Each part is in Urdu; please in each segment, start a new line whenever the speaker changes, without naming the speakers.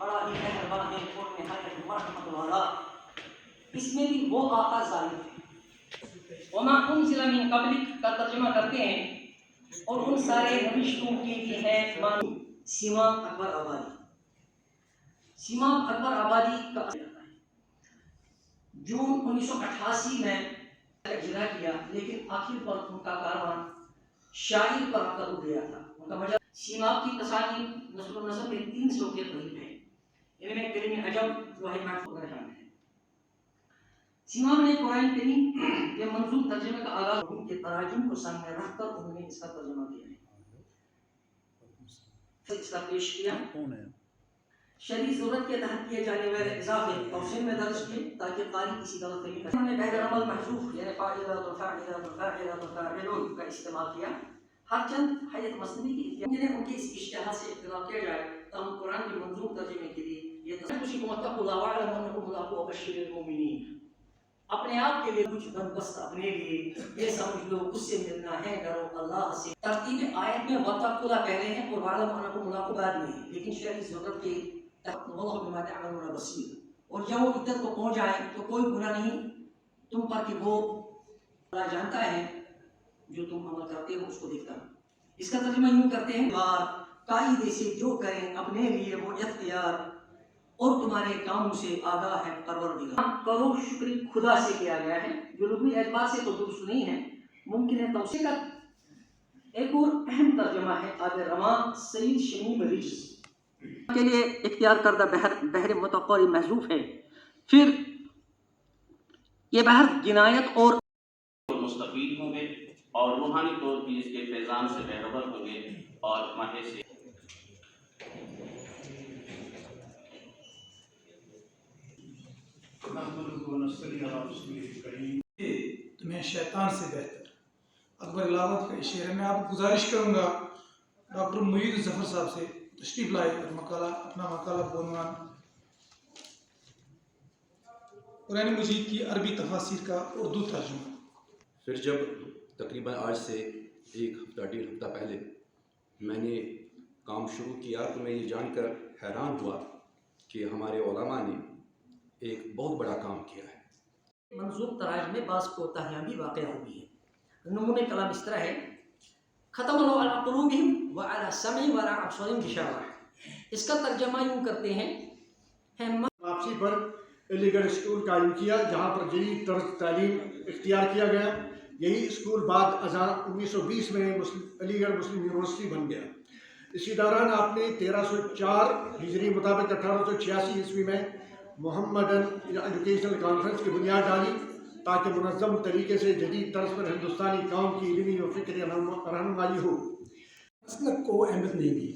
بڑا ہی مہربان ہے اور نہایت مرحمت والا. اس میں بھی وہ آقا ظاہر ہے. وما انزل من قبلک کا ترجمہ کرتے ہیں اور ان سارے نوشتوں کی بھی ہے معلوم. سیماب اکبر آبادی. سیماب اکبر آبادی کا جون 1988 میں اجرا کیا، لیکن آخر پر ان کا کاروان شاعر پر رک گیا تھا. ان کا وجہ سیماب کی تصانیف نسل و نسب میں 300 کے قریب ہے. ان میں کلمہ عجب لوح محفوظ میں شامل ہے. سیماب نے قرآن کریم کے منظوم ترجمے کا آغاز ان کے تراجم کو سامنے رکھ کر انہوں نے اس کا ترجمہ کیا ہے. پھر اس کا پیش کیا شرعی ضرورت کے تحت کیے جانے والے اضافے توسیع میں درج کیے تاکہ قاری کسی غلط فہمی کرے. انہوں نے بہر عمل محذوف یعنی فاعلات و فاعلات و فاعلات و فاعلون کا استعمال کیا. ہر چند حیت مصنوعی کی اختیار ان کے اس اشتہار سے اختلاف کیا جائے تاہم قرآن کے منظوم ترجمے کے لیے یہ تصویر کو متقوا اللہ وعلموا انکم ملاقوہ وبشر المؤمنین. اپنے آپ کے لیے کچھ بندوبست اپنے لیے یہ سمجھ لو اس سے ملنا ہے ڈرو اللہ سے. ترتیب آیت میں واتقوا اللہ پہلے ہیں اور وعلموا انکم ملاقوہ بعد میں ہے، لیکن شرعی ضرورت کے واللہ بما تعملون بصیر. اور جب وہ عدت کو پہنچ جائے تو کوئی گناہ نہیں تم پر کہ وہ اللہ جانتا ہے جو تم عمل کرتے ہو اس کو دیکھتا ہے. اس کا ترجمہ یوں کرتے ہیں قاعدے سے جو کریں اپنے لیے وہ اختیار اور تمہارے کاموں سے آگاہ ہے پروردگار. کرو شکر خدا سے کیا گیا ہے جو لغوی اعتبار سے تو درست نہیں ہے، ممکن ہے توسیع کا. ایک اور اہم ترجمہ ہے آب رواں سید شمیم رجز کے لیے اختیار کردہ بحر متقوی محذوف ہے. پھر یہ بحر جنایت اور
مستفید ہوں گے اور روحانی طور پر اس کے فیضان سے بہرور ہوں گے اور ماہے سے
تمہیں شیطان سے بہتر. اکبر علاوت کا شعر ہے. میں آپ کو گزارش کروں گا ڈاکٹر معید ظفر صاحب سے تشریف لائے اور اپنا مقالہ بعنوان قرآن مجید کی عربی تفاسیر کا اردو ترجمہ.
پھر جب تقریباً آج سے ایک ہفتہ ڈیڑھ ہفتہ پہلے میں نے کام شروع کیا تو میں یہ جان کر حیران ہوا کہ ہمارے علماء نے ایک بہت بڑا کام کیا ہے.
منظوم تراجم میں بعض کوتاہیاں بھی واقع ہوئی ہیں. نمونہ کلام اس طرح ہے ختم اللہ علی قلوبہم وعلی سمعہم وعلی ابصارہم غشاوہ. اس کا ترجمہ یوں کرتے ہیں
واپسی پر علی گڑھ اسکول قائم کیا جہاں پر جدید طرز تعلیم اختیار کیا گیا. یہی اسکول بعد ازاں 1920 میں علی گڑھ مسلم یونیورسٹی بن گیا. اسی دوران آپ نے 1304 ہجری مطابق 1886 عیسوی میں محمدن ایجوکیشنل کانفرنس کی بنیاد ڈالی تاکہ منظم طریقے سے جدید طرز پر ہندوستانی قوم کی علمی و فکری رہنمائی ہو.
مسلک کو اہمیت نہیں دی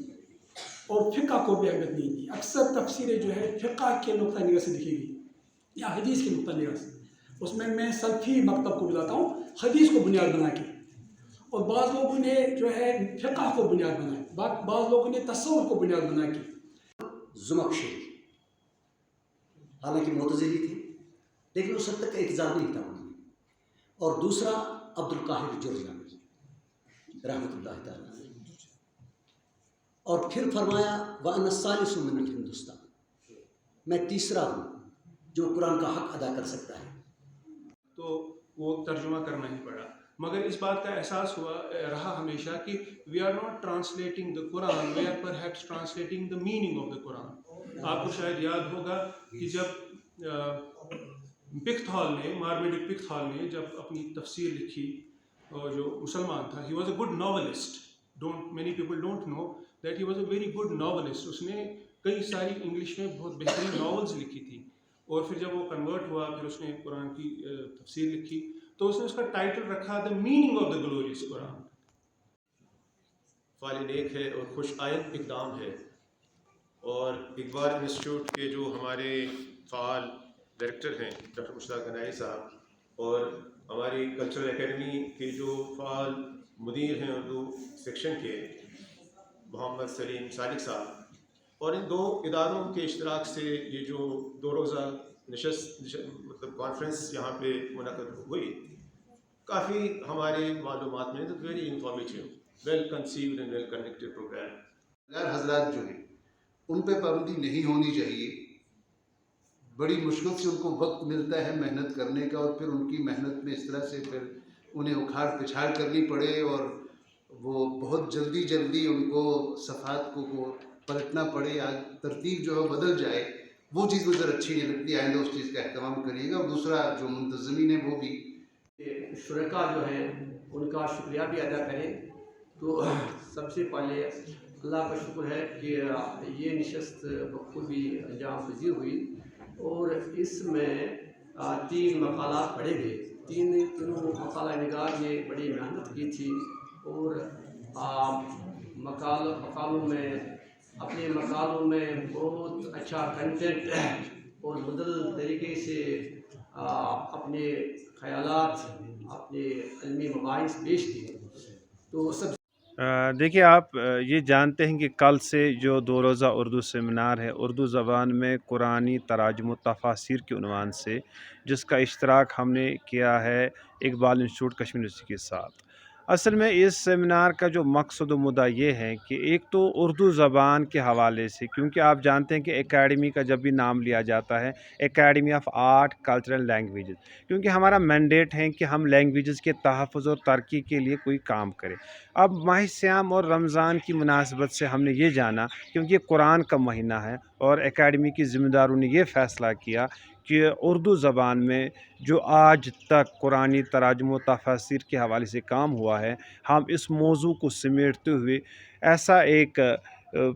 اور فقہ کو بھی اہمیت نہیں دی. اکثر تفسیریں جو ہے فقہ کے نقطہ نظر سے لکھی گئی یا حدیث کے نقطہ نظر سے. اس میں سلفی مکتب کو بلاتا ہوں حدیث کو بنیاد بنا کے، اور بعض لوگوں نے جو ہے فقہ کو بنیاد بنایا، بعض لوگوں نے تصور کو بنیاد بنا کے.
زمخشری حالانکہ معتزلی تھے لیکن اس حد تک اعتزال نہیں تھا انہوں نے. اور دوسرا عبد القاہر جرجانی رحمۃ اللہ تعالیٰ. اور پھر فرمایا وَأَنَا الثَّالِثُ مِنَ الْهِندُوستان، میں تیسرا ہوں جو قرآن کا حق ادا کر سکتا ہے.
تو وہ ترجمہ کرنا ہی پڑا. مگر اس بات کا احساس رہا ہمیشہ کہ we are not translating the Quran, we are perhaps translating the meaning of the Quran. آپ کو شاید یاد ہوگا کہ جب پکت ہال نے مارمیڈک پکت ہال نے جب اپنی تفسیر لکھی، جو مسلمان تھا، he was a good novelist. Many people don't know that he was a very good novelist. اس نے کئی ساری انگلش میں بہت بہترین ناولز لکھی تھی. اور پھر جب وہ کنورٹ ہوا پھر اس نے قرآن کی تفسیر لکھی تو اس نے اس کا ٹائٹل رکھا the meaning of the glorious Quran.
فعال نیک ہے اور خوش آئند اقدام ہے. اور اقبال انسٹیٹیوٹ کے جو ہمارے فعال ڈائریکٹر ہیں ڈاکٹر مشتاق گنائی صاحب اور ہماری کلچرل اکیڈمی کے جو فعال مدیر ہیں اردو سیکشن کے محمد سلیم صادق صاحب، اور ان دو اداروں کے اشتراک سے یہ جو 2 روزہ مطلب کانفرنس یہاں پہ منعقد ہوئی، کافی ہمارے معلومات میں very informative, well conceived and well connected program.
حضرات جو ہیں ان پہ پابندی نہیں ہونی چاہیے. بڑی مشکل سے ان کو وقت ملتا ہے محنت کرنے کا، اور پھر ان کی محنت میں اس طرح سے پھر انہیں اکھاڑ پچھاڑ کرنی پڑے، اور وہ بہت جلدی ان کو صفحات کو پلٹنا پڑے، آج ترتیب جو ہے بدل جائے، وہ چیز مجھے اچھی نہیں لگتی. آئندہ اس چیز کا اہتمام کریے گا. اور دوسرا جو منتظمین ہیں وہ بھی
شرکا جو ہیں ان کا شکریہ بھی ادا کریں. تو سب سے پہلے اللہ کا شکر ہے کہ یہ نشست بخوبی انجام پذیر ہوئی، اور اس میں 3 مقالات پڑھے گئے. تینوں مقالہ نگار نے بڑی محنت کی تھی، اور اپنے مقالوں میں بہت اچھا کنٹینٹ اور مدل طریقے سے اپنے خیالات، اپنے علمی مباحث پیش کیے. تو سب
دیکھیے، آپ یہ جانتے ہیں کہ کل سے جو 2 روزہ اردو سیمینار ہے اردو زبان میں قرآنی تراجم و تفاسیر کے عنوان سے، جس کا اشتراک ہم نے کیا ہے اقبال انسٹیٹیوٹ کشمیر یونیورسٹی کے ساتھ. اصل میں اس سیمینار کا جو مقصد و مدعا یہ ہے کہ ایک تو اردو زبان کے حوالے سے، کیونکہ آپ جانتے ہیں کہ اکیڈمی کا جب بھی نام لیا جاتا ہے academy of art cultural languages, کیونکہ ہمارا مینڈیٹ ہے کہ ہم لینگویجز کے تحفظ اور ترقی کے لیے کوئی کام کریں. اب ماہ صیام اور رمضان کی مناسبت سے ہم نے یہ جانا، کیونکہ یہ قرآن کا مہینہ ہے، اور اکیڈمی کی ذمہ داروں نے یہ فیصلہ کیا کہ اردو زبان میں جو آج تک قرآنی تراجم و تفاسیر کے حوالے سے کام ہوا ہے، ہم اس موضوع کو سمیٹتے ہوئے ایسا ایک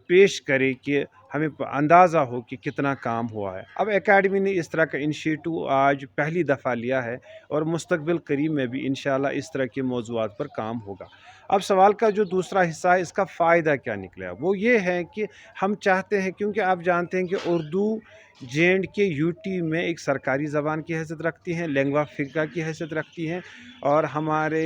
پیش کریں کہ ہمیں اندازہ ہو کہ کتنا کام ہوا ہے. اب اکیڈمی نے اس طرح کا انیشیٹو آج پہلی دفعہ لیا ہے، اور مستقبل قریب میں بھی انشاءاللہ اس طرح کے موضوعات پر کام ہوگا. اب سوال کا جو دوسرا حصہ ہے، اس کا فائدہ کیا نکلا؟ وہ یہ ہے کہ ہم چاہتے ہیں، کیونکہ آپ جانتے ہیں کہ اردو JNK UT میں ایک سرکاری زبان کی حیثیت رکھتی ہیں، لینگوا فرنکا کی حیثیت رکھتی ہیں، اور ہمارے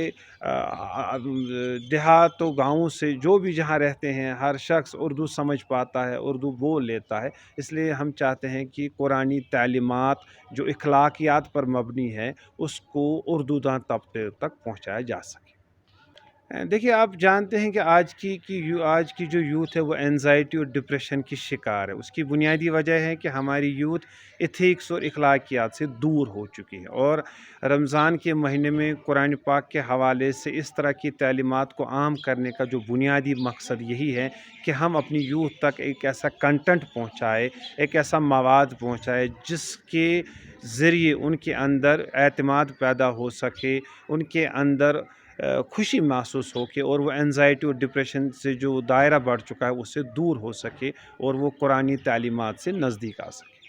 دیہات و گاؤں سے جو بھی جہاں رہتے ہیں ہر شخص اردو سمجھ پاتا ہے، اردو بول لیتا ہے. اس لیے ہم چاہتے ہیں کہ قرآنی تعلیمات جو اخلاقیات پر مبنی ہے اس کو اردو داں طبقے تک پہنچایا جا سکے. دیکھیے، آپ جانتے ہیں کہ آج کی جو یوتھ ہے وہ اینزائٹی اور ڈپریشن کی شکار ہے. اس کی بنیادی وجہ ہے کہ ہماری یوتھ ایتھکس اور اخلاقیات سے دور ہو چکی ہے، اور رمضان کے مہینے میں قرآن پاک کے حوالے سے اس طرح کی تعلیمات کو عام کرنے کا جو بنیادی مقصد یہی ہے کہ ہم اپنی یوتھ تک ایک ایسا کنٹینٹ پہنچائے، ایک ایسا مواد پہنچائے جس کے ذریعے ان کے اندر اعتماد پیدا ہو سکے، ان کے اندر خوشی محسوس ہو کے، اور وہ اینزائٹی اور ڈپریشن سے جو دائرہ بڑھ چکا ہے اس سے دور ہو سکے، اور وہ قرآنی تعلیمات سے نزدیک آ سکے.